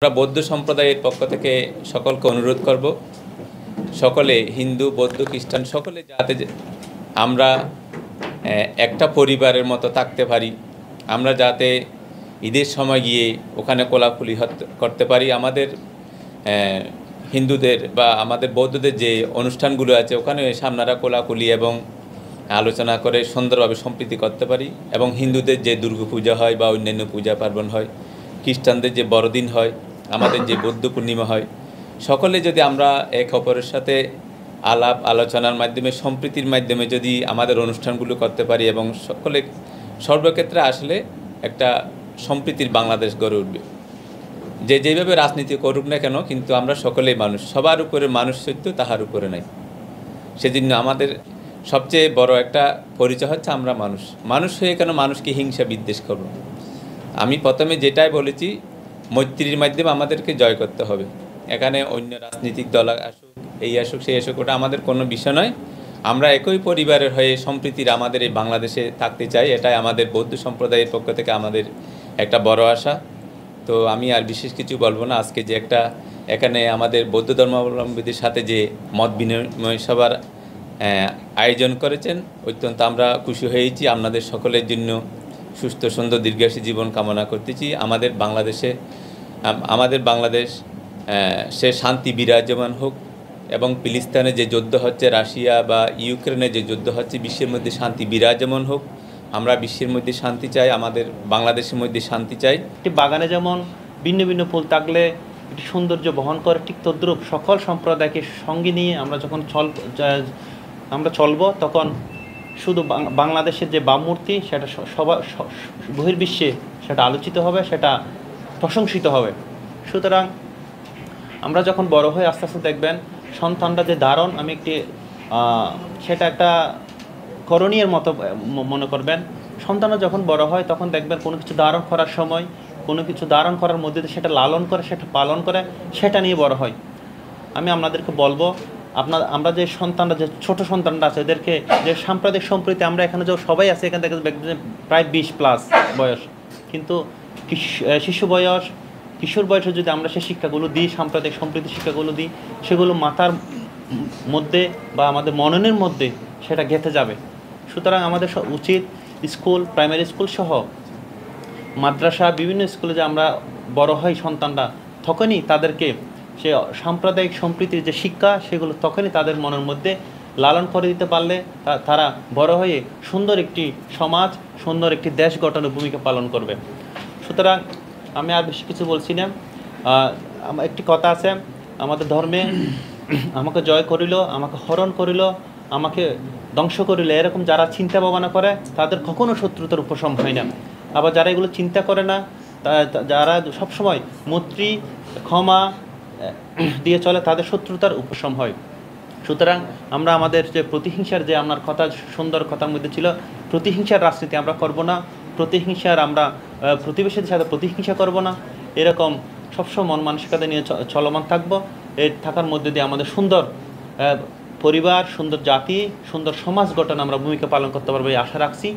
আমরা বৌদ্ধ সম্প্রদায়ের পক্ষ থেকে সকলকে অনুরোধ করব, সকলে হিন্দু বৌদ্ধ খ্রিস্টান সকলে যাতে আমরা একটা পরিবারের মতো থাকতে পারি, আমরা যাতে ঈদের সময় গিয়ে ওখানে কোলাকুলি করতে পারি। আমাদের হিন্দুদের বা আমাদের বৌদ্ধদের যে অনুষ্ঠানগুলো আছে ওখানে এসে আপনারা কোলাকুলি এবং আলোচনা করে সুন্দরভাবে সম্প্রীতি করতে পারি। এবং হিন্দুদের যে দুর্গাপূজা হয় বা অন্যান্য পূজা পার্বণ হয়, খ্রিস্টানদের যে বড়দিন হয়, আমাদের যে বৌদ্ধ পূর্ণিমা হয়, সকলে যদি আমরা এক অপরের সাথে আলাপ আলোচনার মাধ্যমে সম্প্রীতির মাধ্যমে যদি আমাদের অনুষ্ঠানগুলো করতে পারি এবং সকলে সর্বক্ষেত্রে আসলে একটা সম্প্রীতির বাংলাদেশ গড়ে উঠবে। যে যেভাবে রাজনীতি করুক না কেন, কিন্তু আমরা সকলেই মানুষ, সবার উপরে মানুষ সত্য, তাহার উপরে নাই। সেজন্য আমাদের সবচেয়ে বড় একটা পরিচয় হচ্ছে আমরা মানুষ। মানুষ হয়ে কেন মানুষকে হিংসা বিদ্বেষ করব? আমি প্রথমে যেটাই বলেছি, মৈত্রীর মাধ্যমে আমাদেরকে জয় করতে হবে। এখানে অন্য রাজনৈতিক দল আসুক, এই আসুক সেই আসুক, ওটা আমাদের কোনো বিষয় নয়। আমরা একই পরিবারের হয়ে সম্প্রীতির আমাদের এই বাংলাদেশে থাকতে চাই। এটাই আমাদের বৌদ্ধ সম্প্রদায়ের পক্ষ থেকে আমাদের একটা বড় আশা। তো আমি আর বিশেষ কিছু বলবো না। আজকে যে একটা এখানে আমাদের বৌদ্ধ ধর্মাবলম্বীদের সাথে যে মত বিনিময় সভার আয়োজন করেছেন, অত্যন্ত আমরা খুশি হয়েছি। আপনাদের সকলের জন্য সুস্থ সুন্দর দীর্ঘায়ী জীবন কামনা করতেছি। আমাদের বাংলাদেশ সে শান্তি বিরাজমান হোক, এবং ফিলিস্তিনে যে যুদ্ধ হচ্ছে, রাশিয়া বা ইউক্রেনে যে যুদ্ধ হচ্ছে, বিশ্বের মধ্যে শান্তি বিরাজমান হোক। আমরা বিশ্বের মধ্যে শান্তি চাই, আমাদের বাংলাদেশের মধ্যে শান্তি চাই। একটি বাগানে যেমন ভিন্ন ভিন্ন ফুল থাকলে একটি সৌন্দর্য বহন করে, ঠিক তদ্রূপ সকল সম্প্রদায়কে সঙ্গে নিয়ে আমরা যখন চলব, তখন শুধু বাংলাদেশের যে বামমূর্তি সেটা বহির্বিশ্বে সেটা আলোচিত হবে, সেটা প্রশংসিত হবে। সুতরাং আমরা যখন বড় হয়ে আস্তে আস্তে দেখবেন সন্তানরা যে ধারণ, সেটা একটা করণীয়ের মতো মনে করবেন। সন্তানরা যখন বড় হয় তখন দেখবেন কোনো কিছু ধারণ করার সময়, কোনো কিছু ধারণ করার মধ্যে দিয়ে সেটা লালন করে, সেটা পালন করে, সেটা নিয়ে বড় হয়। আমি আপনাদেরকে বলবো, আমরা যে সন্তানরা, যে ছোট সন্তানরা আছে, এদেরকে যে সাম্প্রদায়িক সম্প্রীতি, আমরা এখানে যে সবাই আছে, এখান থেকে প্রায় 20+ বয়স, কিন্তু শিশু বয়স, কিশোর বয়সে যদি আমরা সেই শিক্ষাগুলো দিই, সাম্প্রদায়িক সম্প্রীতি শিক্ষাগুলো দিই, সেগুলো মাথার মধ্যে বা আমাদের মননের মধ্যে সেটা গেঁথে যাবে। সুতরাং আমাদের উচিত স্কুল, প্রাইমারি স্কুল সহ মাদ্রাসা, বিভিন্ন স্কুলে যে আমরা বড় হই সন্তানরা, তখনই তাদেরকে সে সাম্প্রদায়িক সম্প্রীতির যে শিক্ষা, সেগুলো তখনই তাদের মনের মধ্যে লালন করে দিতে পারলে তারা বড় হয়ে সুন্দর একটি সমাজ, সুন্দর একটি দেশ গঠনের ভূমিকা পালন করবে। সুতরাং আমি আর বেশি কিছু বলছি না। একটি কথা আছে আমাদের ধর্মে, আমাকে জয় করিল, আমাকে হরণ করিল, আমাকে ধ্বংস করিল, এরকম যারা চিন্তা ভাবনা করে তাদের কখনো শত্রুতার উপশম হয় না। আবার যারা এগুলো চিন্তা করে না, যারা সবসময় মৈত্রী ক্ষমা দিয়ে চলে, তাদের শত্রুতার উপশম হয়। সুতরাং আমরা আমাদের যে প্রতিহিংসার, যে আপনার কথা সুন্দর কথার মধ্যে ছিল, প্রতিহিংসার রাজনীতি আমরা করব না, আমরা প্রতিবেশীদের সাথে প্রতিহিংসা করব না, এরকম সবসময় মন মানসিকতা নিয়ে চলমান থাকবো। এই থাকার মধ্যে দিয়ে আমাদের সুন্দর পরিবার, সুন্দর জাতি, সুন্দর সমাজ গঠন আমরা ভূমিকা পালন করতে পারবো, এই আশা রাখছি।